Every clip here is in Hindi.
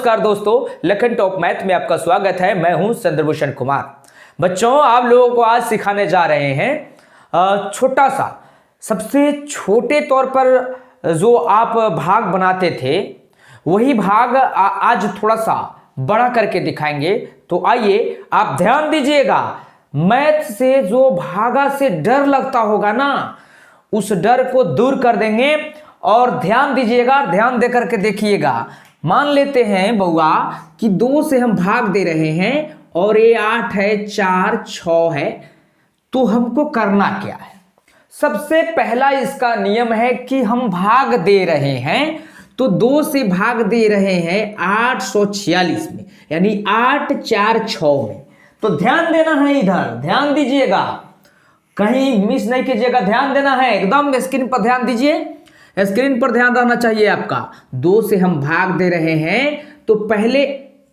नमस्कार दोस्तों, लखन टॉप मैथ में आपका स्वागत है। मैं हूं चंद्रभूषण कुमार। बच्चों, आप लोगों को आज सिखाने जा रहे हैं छोटा सा, सबसे छोटे तौर पर जो आप भाग बनाते थे वही भाग आज थोड़ा सा बड़ा करके दिखाएंगे। तो आइए आप ध्यान दीजिएगा। मैथ से जो भागा से डर लगता होगा ना, उस डर को दूर कर देंगे। और ध्यान दीजिएगा, ध्यान दे करके देखिएगा। मान लेते हैं बउआ कि 2 से हम भाग दे रहे हैं और ये 8 है, 4, 6 है। तो हमको करना क्या है? सबसे पहला इसका नियम है कि हम भाग दे रहे हैं, तो 2 से भाग दे रहे हैं 846 में, यानी 8, 4, 6 में। तो ध्यान देना है, इधर ध्यान दीजिएगा, कहीं मिस नहीं कीजिएगा। ध्यान देना है, एकदम स्क्रीन पर ध्यान दीजिए, स्क्रीन पर ध्यान रहना चाहिए आपका। 2 से हम भाग दे रहे हैं, तो पहले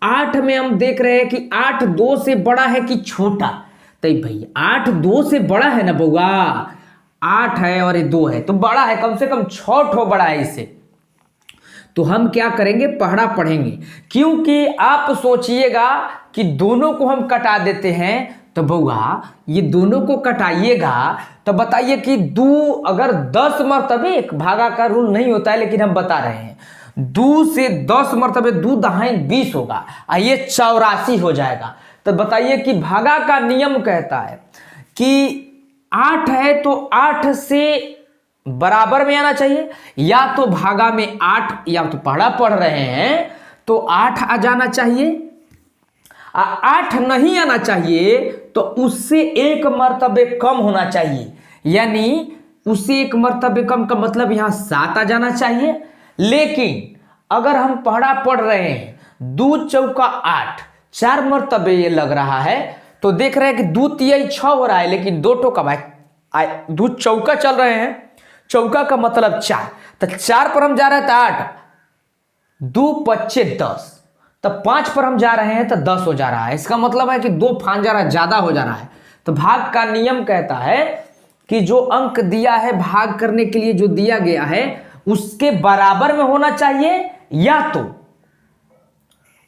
8 में हम देख रहे हैं कि 8 2 से बड़ा है कि छोटा। तो भाई 8 2 से बड़ा है ना बउआ, 8 है और ये 2 है तो बड़ा है, कम से कम 6 ठो बड़ा है इससे। तो हम क्या करेंगे, पहड़ा पढ़ेंगे। क्योंकि आप सोचिएगा कि दोनों को हम कटा देते हैं, तो बउआ ये दोनों को कटाइएगा तो बताइए कि 2 अगर 10 मरतबे, एक भागा का रूल नहीं होता है लेकिन हम बता रहे हैं, 2 से 10 मरतबे 2 दहाई 20 होगा, ये 84 हो जाएगा। तो बताइए कि भागा का नियम कहता है कि 8 है तो 8 से बराबर में आना चाहिए, या तो भागा में 8, या तो पढ़ा पढ़ रहे हैं तो 8 आ जाना चाहिए। 8 नहीं आना चाहिए तो उससे 1 मर्तबे कम होना चाहिए, यानी उससे 1 मर्तबे कम का मतलब यहां 7 आ जाना चाहिए। लेकिन अगर हम पढ़ा पढ़ रहे हैं 2 चौका 8, 4 मर्तबे ये लग रहा है, तो देख रहे हैं कि 2 तिहाई 6 हो रहा है, लेकिन 2 ठो कम है, 2 चौका चल रहे हैं, चौका का मतलब 4, तो 4 पर हम जा रहे हैं तो 8, 2 पच्चे 10, तब 5 पर हम जा रहे हैं तो 10 हो जा रहा है। इसका मतलब है कि 2 फान जा रहा है, ज्यादा हो जा रहा है। तो भाग का नियम कहता है कि जो अंक दिया है भाग करने के लिए, जो दिया गया है उसके बराबर में होना चाहिए, या तो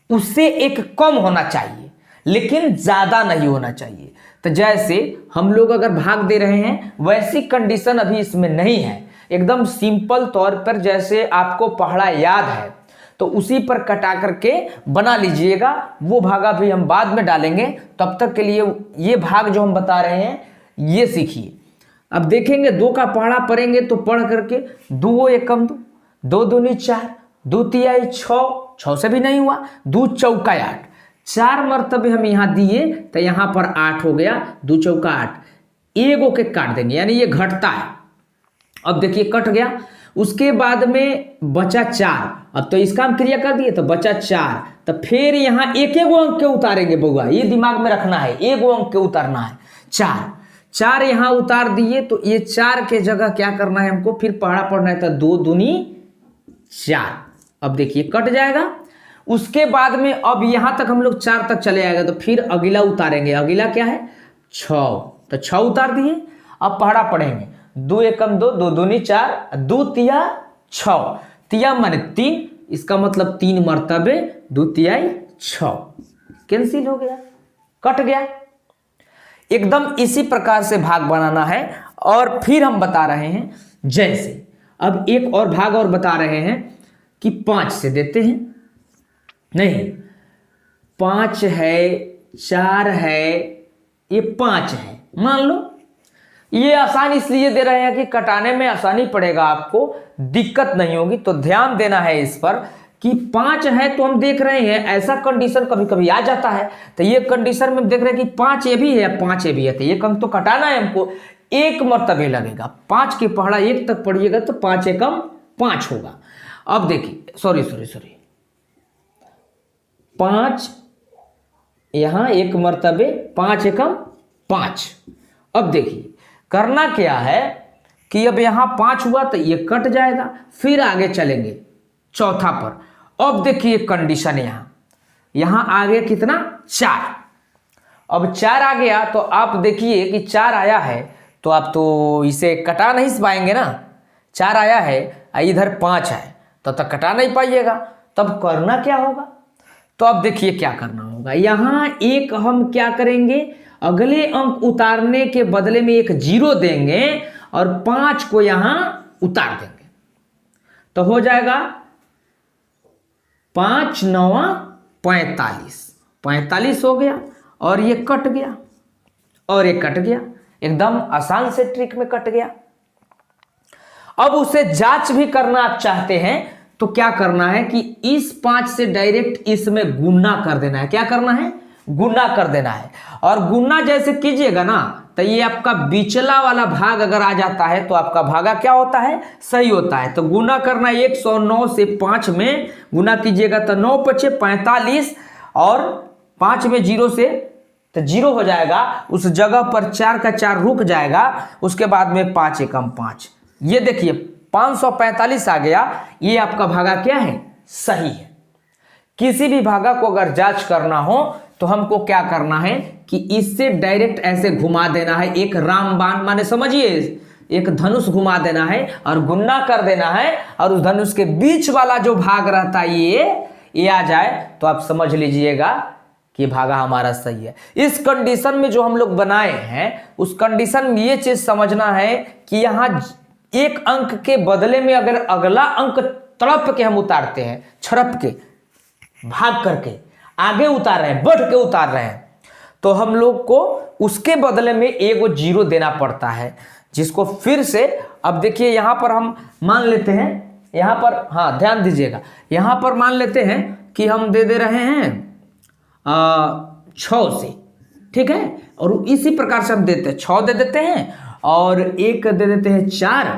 उससे 1 कम होना चाहिए, लेकिन ज्यादा नहीं होना चाहिए। तो जैसे हम लोग अगर भाग दे रहे हैं, वैसी कंडीशन अभी इसमें नहीं है। एकदम सिंपल तौर पर जैसे आपको पढ़ा याद है तो उसी पर कटा करके बना लीजिएगा। वो भागा भी हम बाद में डालेंगे, तब तक के लिए ये भाग जो हम बता रहे हैं ये सीखिए। अब देखेंगे 2 का पढ़ा पढ़ेंगे तो पढ़ करके 2 एकम 2, 2 दूनी 4, 2 तिहाई 6, 6 से भी नहीं हुआ, 2 चौका 8, 4 मरतबे हम यहाँ दिए तो यहाँ पर 8 हो गया, 2 चौका 8, एगो के काट देंगे, यानी ये घटता है। अब देखिए कट गया, उसके बाद में बचा 4, अब तो इसका हम क्रिया कर दिए तो बचा 4, तो फिर यहाँ एक अंक के उतारेंगे बउआ, ये दिमाग में रखना है, 1 अंक के उतारना है। 4 यहाँ उतार दिए, तो ये 4 के जगह क्या करना है हमको, फिर पढ़ा पढ़ना है, तो 2 दूनी 4। अब देखिए कट जाएगा। उसके बाद में अब यहाँ तक हम लोग 4 तक चले आएगा, तो फिर अगला उतारेंगे। अगला क्या है, 6, तो 6 उतार दिए। अब पढ़ा पढ़ेंगे, 2 एकम 2, 2 दूनी 4, 2 तिया 6, तिया माने 3, इसका मतलब 3 मरतबे 2 तिहाई 6, कैंसिल हो गया, कट गया। एकदम इसी प्रकार से भाग बनाना है। और फिर हम बता रहे हैं, जैसे अब एक और भाग और बता रहे हैं कि 5 से देते हैं, नहीं 5 है, 4 है, ये 5 है, मान लो। ये आसान इसलिए दे रहे हैं कि कटाने में आसानी पड़ेगा, आपको दिक्कत नहीं होगी। तो ध्यान देना है इस पर कि 5 है तो हम देख रहे हैं, ऐसा कंडीशन कभी कभी आ जाता है, तो ये कंडीशन में देख रहे हैं कि 5 ये भी है, 5 ये भी है, तो ये अंक तो कटाना है हमको, 1 मरतबे लगेगा। 5 के पढ़ा 1 तक पढ़िएगा तो 5 एकम 5 होगा। अब देखिए, सॉरी 5 यहां 1 मरतबे 5 एकम 5। अब देखिए करना क्या है कि अब यहां 5 हुआ तो ये कट जाएगा, फिर आगे चलेंगे चौथा पर। अब देखिए कंडीशन, यहां आ गया कितना, 4। अब 4 आ गया तो आप देखिए कि 4 आया है तो आप तो इसे कटा नहीं पाएंगे ना, 4 आया है, इधर 5 है, तब तक कटा नहीं पाइएगा। तब करना क्या होगा, तो अब देखिए क्या करना होगा, यहां एक हम क्या करेंगे, अगले अंक उतारने के बदले में एक 0 देंगे और 5 को यहां उतार देंगे, तो हो जाएगा 5 9 45, 45 हो गया और ये कट गया और ये कट गया, एकदम आसान से ट्रिक में कट गया। अब उसे जांच भी करना आप चाहते हैं तो क्या करना है कि इस 5 से डायरेक्ट इसमें गुना कर देना है। क्या करना है? गुना कर देना है। और गुना जैसे कीजिएगा ना तो ये आपका बिचला वाला भाग अगर आ जाता है तो आपका भागा क्या होता है? सही होता है। तो गुना करना 109 से 5 में गुना कीजिएगा तो 9 पचे 45 और 5 में 0 से तो 0 हो जाएगा, उस जगह पर 4 का 4 रुक जाएगा, उसके बाद में 5 एकम 5, ये देखिए 545 आ गया। ये आपका भागा क्या है? सही है। किसी भी भागा को अगर जांच करना हो तो हमको क्या करना है कि इससे डायरेक्ट ऐसे घुमा देना है, एक रामबाण माने समझिए एक धनुष घुमा देना है और गुना कर देना है, और उस धनुष के बीच वाला जो भाग रहता है ये आ जाए तो आप समझ लीजिएगा कि भागा हमारा सही है। इस कंडीशन में जो हम लोग बनाए हैं उस कंडीशन में ये चीज समझना है कि यहां एक अंक के बदले में अगर अगला अंक तड़प के हम उतारते हैं, छड़प के भाग करके आगे उतार रहे हैं, बढ़ के उतार रहे हैं, तो हम लोग को उसके बदले में एगो 0 देना पड़ता है, जिसको फिर से अब देखिए यहां पर हम मान लेते हैं, यहां पर हाँ ध्यान दीजिएगा, यहां पर मान लेते हैं कि हम दे रहे हैं 6 से, ठीक है, और इसी प्रकार से हम देते हैं 6 दे देते हैं और एक दे देते हैं 4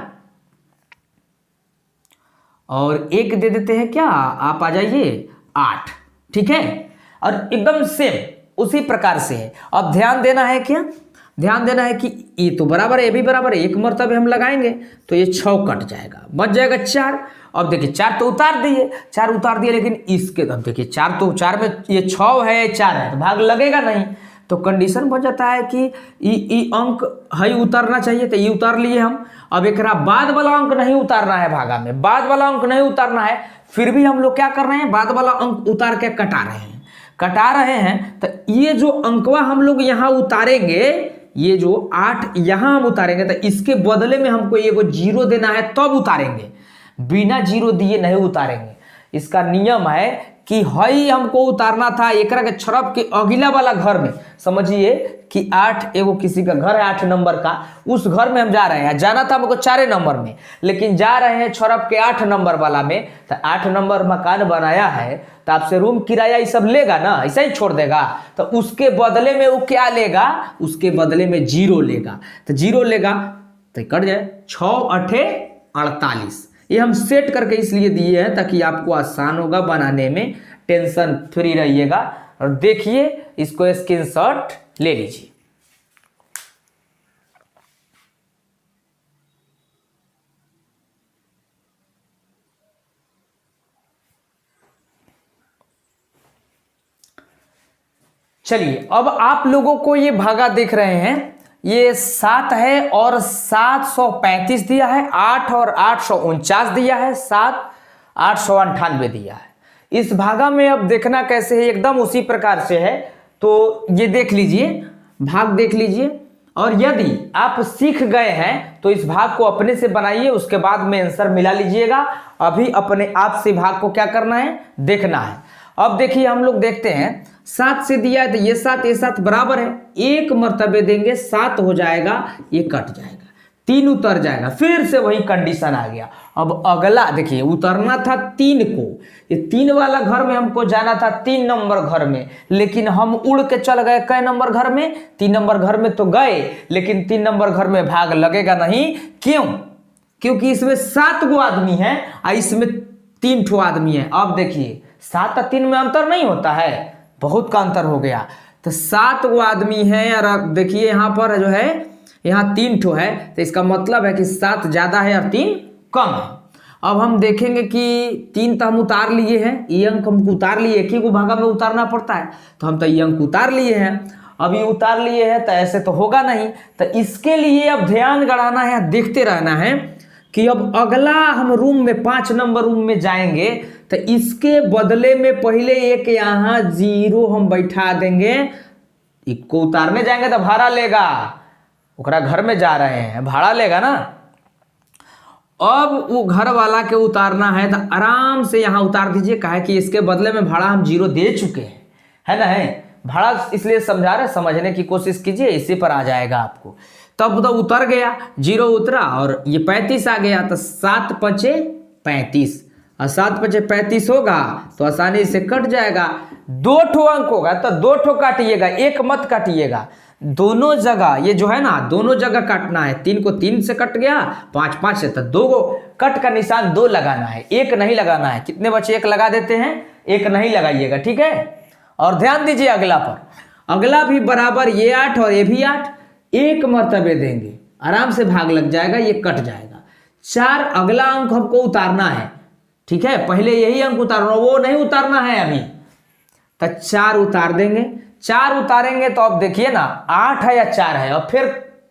और एक दे देते हैं क्या, आप आ जाइए 8, ठीक है, और एकदम सेम उसी प्रकार से है। अब ध्यान देना है क्या, ध्यान देना है कि ये तो बराबर है, ये भी बराबर है, एक मर्तबे हम लगाएंगे तो ये 6 कट जाएगा, बच जाएगा 4। अब देखिए 4 तो उतार दिए, 4 उतार दिए, लेकिन इसके अब देखिए 4 तो 4 में ये 6 है 4 है तो भाग लगेगा नहीं, तो कंडीशन बन जाता है कि ई अंक है उतारना चाहिए, तो ये उतार लिए हम। अब एक बाद वाला अंक नहीं उतारना है, भागा में बाद वाला अंक नहीं उतारना है, फिर भी हम लोग क्या कर रहे हैं, बाद वाला अंक उतार के कटा रहे हैं। तो ये जो अंकवा हम लोग यहाँ उतारेंगे, ये जो 8 यहाँ हम उतारेंगे, तो इसके बदले में हमको ये 0 देना है तब उतारेंगे, बिना 0 दिए नहीं उतारेंगे। इसका नियम है कि हई हमको उतारना था एकरा के छड़प के अगला वाला घर में, समझिए कि 8 एगो किसी का घर है 8 नंबर का, उस घर में हम जा रहे हैं, जाना था हमको 4 नंबर में, लेकिन जा रहे हैं छड़प के 8 नंबर वाला में, तो 8 नंबर मकान बनाया है तो आपसे रूम किराया ये सब लेगा ना, ऐसा ही छोड़ देगा, तो उसके बदले में वो क्या लेगा, उसके बदले में 0 लेगा, तो 0 लेगा तो कट जाए 6 8 48। ये हम सेट करके इसलिए दिए हैं ताकि आपको आसान होगा बनाने में, टेंशन फ्री रहिएगा। और देखिए इसको स्क्रीनशॉट ले लीजिए। चलिए अब आप लोगों को ये भागा देख रहे हैं, ये 7 है और 735 दिया है, 8 और 849 दिया है, 7 898 दिया है। इस भागा में अब देखना कैसे है, एकदम उसी प्रकार से है, तो ये देख लीजिए, भाग देख लीजिए, और यदि आप सीख गए हैं तो इस भाग को अपने से बनाइए, उसके बाद में आंसर मिला लीजिएगा। अभी अपने आप से भाग को क्या करना है, देखना है। अब देखिए हम लोग देखते हैं 7 से दिया है तो ये 7 बराबर है, एक मर्तबे देंगे 7 हो जाएगा, ये कट जाएगा, 3 उतर जाएगा, फिर से वही कंडीशन आ गया। अब अगला देखिए उतरना था 3 को, ये 3 वाला घर में हमको जाना था 3 नंबर घर में, लेकिन हम उड़ के चल गए कै नंबर घर में, 3 नंबर घर में तो गए, लेकिन 3 नंबर घर में भाग लगेगा नहीं। क्यों? क्योंकि इसमें 7 गो आदमी है और इसमें 3 ठो आदमी है। अब देखिए 7 और 3 में अंतर नहीं होता है, बहुत का अंतर हो गया, तो 7 गो आदमी है, और अब देखिए यहाँ पर जो है यहाँ 3 ठो है, तो इसका मतलब है कि 7 ज्यादा है और 3 कम है। अब हम देखेंगे कि 3 तो हम उतार लिए हैं, ये अंक हम उतार लिए, एक ही को भागा में उतारना पड़ता है, तो हम तो ये अंक उतार लिए हैं। अब ये उतार लिए हैं तो ऐसे तो होगा नहीं, तो इसके लिए अब ध्यान गड़ाना है, देखते रहना है कि अब अगला हम रूम में 5 नंबर रूम में जाएंगे तो इसके बदले में पहले एक यहाँ 0 हम बैठा देंगे। इसको उतारने जाएंगे तो भाड़ा लेगा, ओकरा घर में जा रहे हैं भाड़ा लेगा ना। अब वो घर वाला के उतारना है तो आराम से यहाँ उतार दीजिए, कहा कि इसके बदले में भाड़ा हम 0 दे चुके हैं, है ना। है भाड़ा इसलिए समझा रहे, समझने की कोशिश कीजिए, इसी पर आ जाएगा आपको। तब तो उतर गया, 0 उतरा और ये 35 आ गया, तो 7 पचे 35 और 7 पचे 35 होगा तो आसानी से कट जाएगा। 2 ठो अंक होगा तो 2 ठो काटिएगा, एक मत काटिएगा। दोनों जगह ये जो है ना, दोनों जगह काटना है। 3 को 3 से कट गया, 5 5 से, तो 2 को कट का निशान 2 लगाना है, 1 नहीं लगाना है। कितने बच्चे 1 लगा देते हैं, 1 नहीं लगाइएगा, ठीक है। और ध्यान दीजिए अगला पर, अगला भी बराबर, ये 8 और ये भी 8, 1 मर्तबे देंगे, आराम से भाग लग जाएगा, ये कट जाएगा। 4 अगला अंक हमको उतारना है, ठीक है। पहले यही अंक उतारना, वो नहीं उतारना है अभी, तो 4 उतार देंगे। 4 उतारेंगे तो अब देखिए ना 8 है या 4 है, और फिर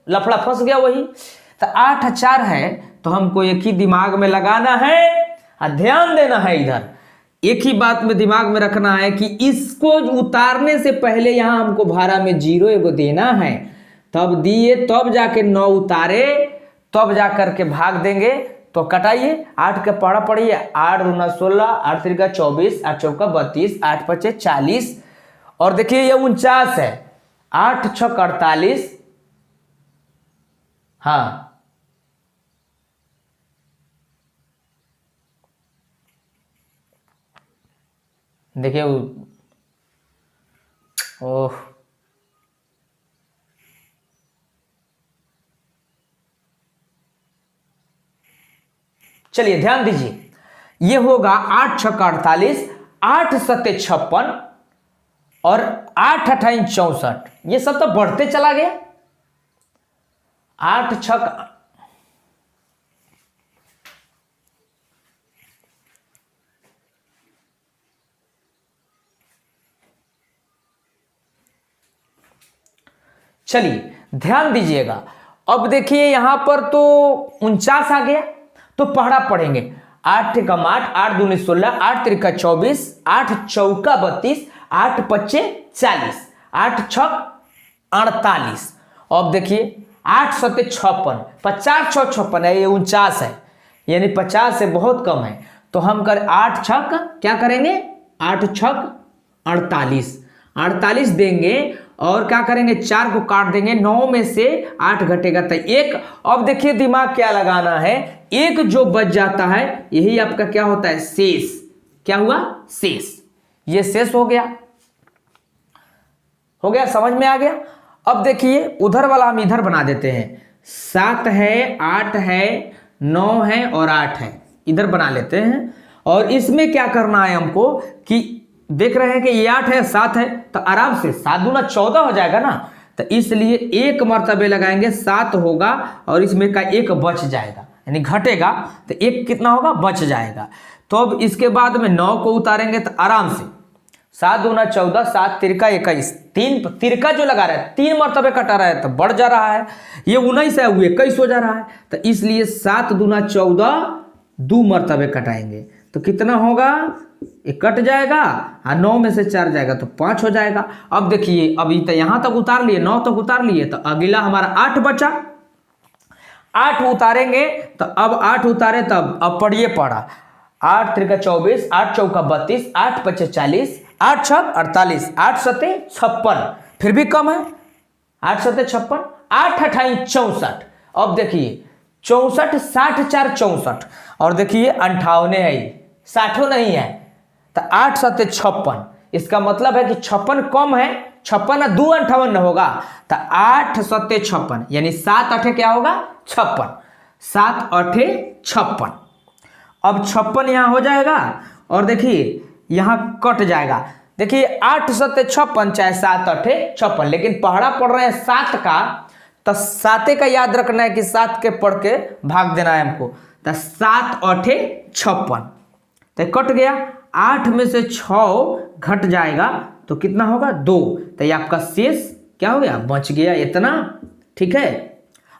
लफड़ा फंस गया वही। तो 8 4 है तो हमको एक ही दिमाग में लगाना है और ध्यान देना है इधर। एक ही बात में दिमाग में रखना है कि इसको उतारने से पहले यहाँ हमको भाड़ा में 0 एगो देना है, तब दिए तब जाके 9 उतारे, तब जा करके भाग देंगे। तो कटाइए, 8 के पढ़ा पढ़िए, 8 दूना 16, 8 तिरका 24, 8 चौका 32, 8 पचे 40, और देखिए ये 49 है, 8 छक 48। हाँ देखिए ओह, चलिए ध्यान दीजिए, ये होगा 8 छक 48, 8 सत्ते 56 और 8 अठाई 64। ये सब तो बढ़ते चला गया। 8 छक, चलिए ध्यान दीजिएगा। अब देखिए यहां पर तो 49 आ गया, तो पढ़ा पढ़ेंगे। 8 कम 8, 8 दूनी 16, 8 तिरका 24, 8 चौका 32, 8 पच्चे 40, 8 छक 48। अब देखिए 8 सत्ते 56, 50 6 56 है, ये 49 है, यानी 50 से बहुत कम है। तो हम कर 8 छक क्या करेंगे, 8 छक 48, 48 देंगे और क्या करेंगे, 4 को काट देंगे, 9 में से 8 घटेगा तो 1। अब देखिए दिमाग क्या लगाना है, 1 जो बच जाता है यही आपका क्या होता है, शेष। क्या हुआ, शेष। ये शेष हो गया, समझ में आ गया। अब देखिए उधर वाला हम इधर बना देते हैं। 7 है, 8 है, 9 है और 8 है, इधर बना लेते हैं। और इसमें क्या करना है हमको कि देख रहे हैं कि ये 8 है, 7 है, तो आराम से 7 दूना 14 हो जाएगा ना। तो इसलिए 1 मर्तबे लगाएंगे, 7 होगा और इसमें का 1 बच जाएगा, यानी घटेगा तो 1 कितना होगा, बच जाएगा। तो अब इसके बाद में 9 को उतारेंगे तो आराम से 7 दूना 14, 7 तिरका 21, 3 तिरका जो लगा रहा है 3 मर्तबे कटा रहा है तो बढ़ जा रहा है, ये 19 है वो 21 हो जा रहा है। तो इसलिए 7 दूना 14, 2 मर्तबे कटाएंगे तो कितना होगा, ये कट जाएगा और 9 में से 4 जाएगा तो 5 हो जाएगा। अब देखिए अभी तो यहां तक उतार लिए, 9 तक उतार लिए, तो अगला हमारा 8 बचा। 8 उतारेंगे तो अब 8 उतारे तब अब पढ़िए पढ़ा, 8 तिरका 24, 8 चौका 32, 8 पचे 40, 8 छक 48, 8 सत्ते 56, फिर भी कम है, 8 सत्ते 56, 8 अठाई 64। अब देखिए 64, 60 4 64, और देखिए 58 है, 60 नहीं है, तो 8 सत्ते 56। इसका मतलब है कि 56 कम है, 56 ना 2 58 होगा, तो 8 सत्ते 56, यानी 7 8 क्या होगा, 56, 7 8 56। अब 56 यहाँ हो जाएगा और देखिए यहाँ कट जाएगा। देखिए 8 सत्ते 56 चाहे 7 8 56, लेकिन पढ़ा पढ़ रहे हैं 7 का, तो 7 का याद रखना है कि 7 के पढ़ के भाग देना है हमको। तो 7 8 56, तो कट गया, 8 में से 6 घट जाएगा तो कितना होगा, 2। तो ये आपका शेष क्या हो गया, बच गया इतना, ठीक है।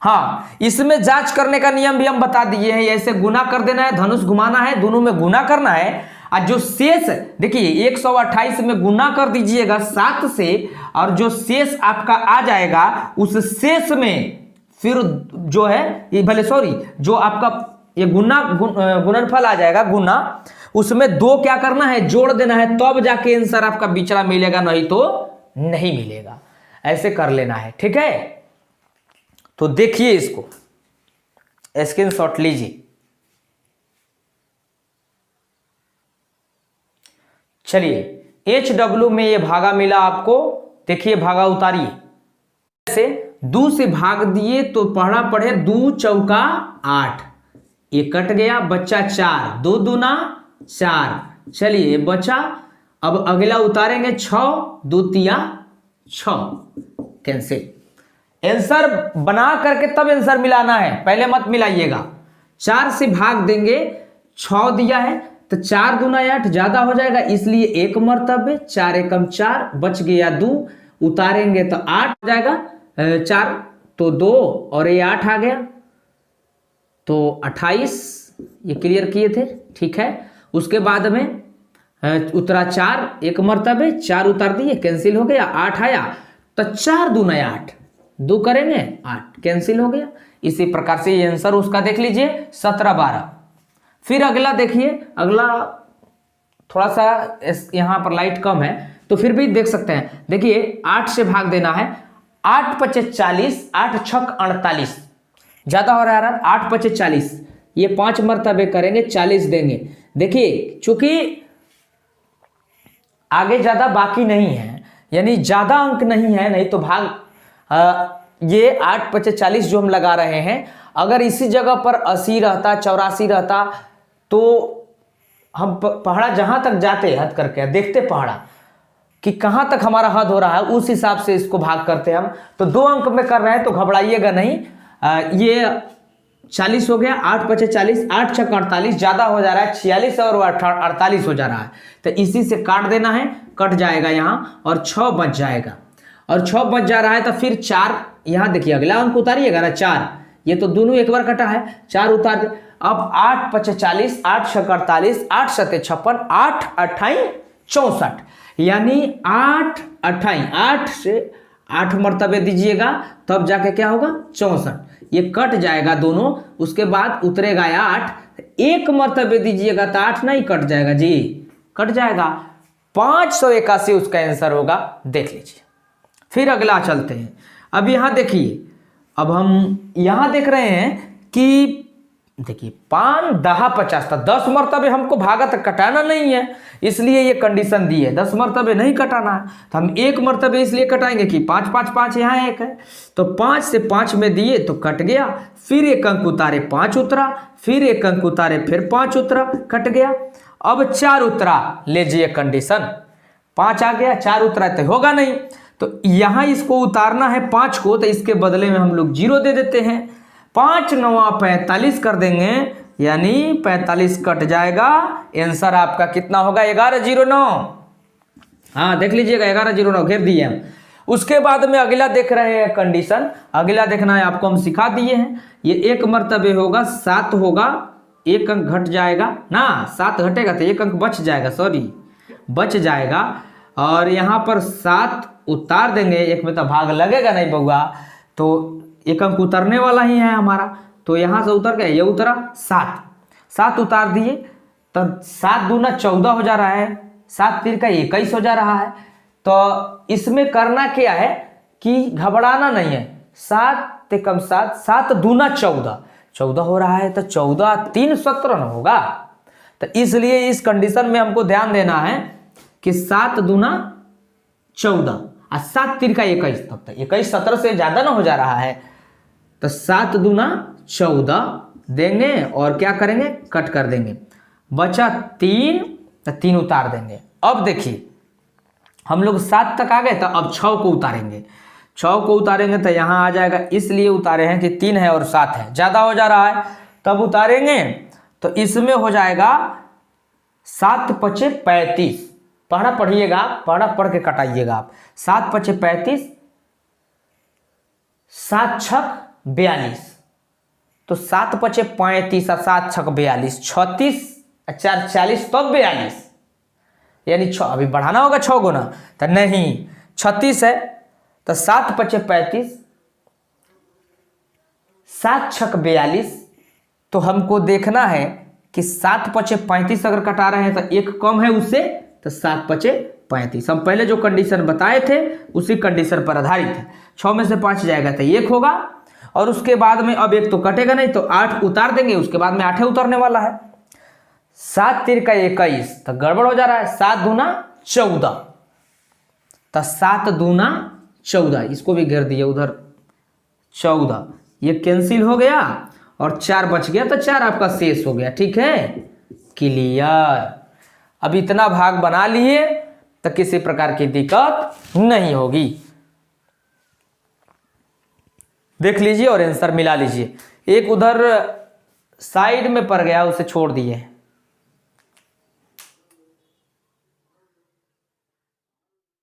हाँ, इसमें जांच करने का नियम भी हम बता दिए हैं। ऐसे गुना कर देना है, धनुष घुमाना है, दोनों में गुना करना है। और जो शेष देखिए 128 में गुना कर दीजिएगा 7 से, और जो शेष आपका आ जाएगा उस शेष में फिर जो है ये भले सॉरी जो आपका ये गुणनफल आ जाएगा गुना, उसमें 2 क्या करना है, जोड़ देना है, तब जाके आंसर आपका बिचड़ा मिलेगा, नहीं तो नहीं मिलेगा। ऐसे कर लेना है, ठीक है। तो देखिए इसको स्क्रीनशॉट लीजिए। चलिए HW में ये भागा मिला आपको, देखिए भागा उतारिए। ऐसे 2 से भाग दिए तो पढ़ा पढ़े 2 चौका 8, ये कट गया, बच्चा 4, 2 दूना 4। चलिए बचा, अब अगला उतारेंगे 6, 2 तिया 6, कैंसिल। आंसर बना करके तब आंसर मिलाना है, पहले मत मिलाइएगा। 4 से भाग देंगे, 6 दिया है तो 4 दूना 8 ज्यादा हो जाएगा, इसलिए 1 मर्तबे, 4 एकम 4, बच गया 2, उतारेंगे तो 8 हो जाएगा, 4 तो 2 और ये 8 आ गया तो 28, ये क्लियर किए थे, ठीक है। उसके बाद में उतरा 4, 1 मर्तबे, 4 उतार दिए, कैंसिल हो गया, 8 आया तो 4 दूना 8, 2 करेंगे 8, कैंसिल हो गया। इसी प्रकार से ये आंसर उसका देख लीजिए 17 12। फिर अगला देखिए, अगला थोड़ा सा यहां पर लाइट कम है तो फिर भी देख सकते हैं। देखिए 8 से भाग देना है, 8 पचे 40, 8 छक 48, ज्यादा हो रहा है, 8 पचे 40, ये 5 मर्तबे करेंगे 40 देंगे। देखिए चूंकि आगे ज्यादा बाकी नहीं है, यानी ज्यादा अंक नहीं है, नहीं तो भाग ये 8 पचे 40 जो हम लगा रहे हैं, अगर इसी जगह पर 80 रहता, 84 रहता तो हम पहाड़ा जहां तक जाते हद करके देखते पहाड़ा कि कहां तक हमारा हद हो रहा है, उस हिसाब से इसको भाग करते हम। तो 2 अंक में कर रहे हैं तो घबराइएगा नहीं। ये 40 हो गया, 8 पचे 40, 8 छक 48, ज्यादा हो जा रहा है 46 और 48 हो जा रहा है, तो इसी से काट देना है, कट जाएगा यहाँ और 6 बच जाएगा, और 6 बच जा रहा है तो फिर 4 यहाँ देखिए अगला अंक उतारिएगा ना 4, ये तो दोनों एक बार कटा है, 4 उतार दे। अब 8 पचे 40, 8 छक 48, 8 सते 56, 8 अट्ठाई 64, यानी 8 अट्ठाई 8 से 8 मर्तबे दीजिएगा तब जाके क्या होगा 64, ये कट जाएगा दोनों। उसके बाद उतरेगा 8, 1 मर्तबे दीजिएगा तो 8 नहीं कट जाएगा जी, कट जाएगा, 581 उसका आंसर होगा, देख लीजिए। फिर अगला चलते हैं। अब यहां देखिए, अब हम यहां देख रहे हैं कि देखिए 5 10 50 था, 10 मर्तबे हमको भागा तक कटाना नहीं है, इसलिए ये कंडीशन दी है 10 मर्तबे नहीं कटाना है, तो हम 1 मर्तबे इसलिए कटाएंगे कि 5 5 5 यहाँ 1 है, तो 5 से 5 में दिए तो कट गया, फिर 1 अंक उतारे 5 उतरा, फिर 1 अंक उतारे फिर 5 उतरा, कट गया। अब 4 उतरा, लीजिए कंडीशन, 5 आ गया, 4 उतरा तो होगा नहीं, तो यहाँ इसको उतारना है 5 को, तो इसके बदले में हम लोग 0 दे देते हैं, 5 9 45 कर देंगे, यानी 45 कट जाएगा, आंसर आपका कितना होगा 1109। हाँ देख लीजिएगा 1109 घेर दिए हम। उसके बाद में अगला देख रहे हैं कंडीशन, अगला देखना है आपको, हम सिखा दिए हैं। ये 1 मर्तबे होगा 7 होगा, 1 अंक घट जाएगा ना, 7 घटेगा तो 1 अंक बच जाएगा, सॉरी बच जाएगा, और यहाँ पर 7 उतार देंगे, 1 में तो भाग लगेगा नहीं बउआ, तो 1 अंक उतरने वाला ही है हमारा, तो यहाँ से उतर गया, ये उतरा 7 उतार दिए तो 7 दूना 14 हो जा रहा है, 7 3 का 21 हो जा रहा है। तो इसमें करना क्या है कि घबराना नहीं है, 7 एकम 7, 7 दूना 14 हो रहा है, तो 14 3 17 न होगा, तो इसलिए इस कंडीशन में हमको ध्यान देना है कि 7 दूना 14 और 7 3 का 21, तब तक 21 17 से ज्यादा ना हो जा रहा है, तो 7 दूना 14 देंगे और क्या करेंगे कट कर देंगे, बचा 3 तो 3 उतार देंगे। अब देखिए हम लोग 7 तक आ गए, तो अब 6 को उतारेंगे, 6 को उतारेंगे तो यहाँ आ जाएगा, इसलिए उतारे हैं कि 3 है और 7 है, ज्यादा हो जा रहा है, तब उतारेंगे तो इसमें हो जाएगा 7 पचे 35, पढ़ा पढ़िएगा, पढ़ा पढ़ के कटाइएगा आप, 7 पचे 35, 7 छक 42, तो 7 पचे 35 और 7 छक 42, 36 4 40 तो 42, यानी अभी बढ़ाना होगा 6 गुना, तो नहीं 36 है तो 7 पचे 35, 7 छक 42, तो हमको देखना है कि 7 पचे 35 अगर कटा रहे हैं तो एक कम है उससे, तो 7 पचे 35। हम पहले जो कंडीशन बताए थे उसी कंडीशन पर आधारित है। 6 में से 5 जाएगा तो 1 होगा, और उसके बाद में अब 1 तो कटेगा नहीं तो 8 उतार देंगे, उसके बाद में 8 उतरने वाला है। 7 तिर का 21, तो गड़बड़ हो जा रहा है। 7 दूना 14, तो 7 दूना 14, इसको भी घेर दिए उधर 14, ये कैंसिल हो गया और 4 बच गया, तो 4 आपका शेष हो गया। ठीक है, क्लियर। अब इतना भाग बना लिए तो किसी प्रकार की दिक्कत नहीं होगी। देख लीजिए और आंसर मिला लीजिए। एक उधर साइड में पड़ गया, उसे छोड़ दिए।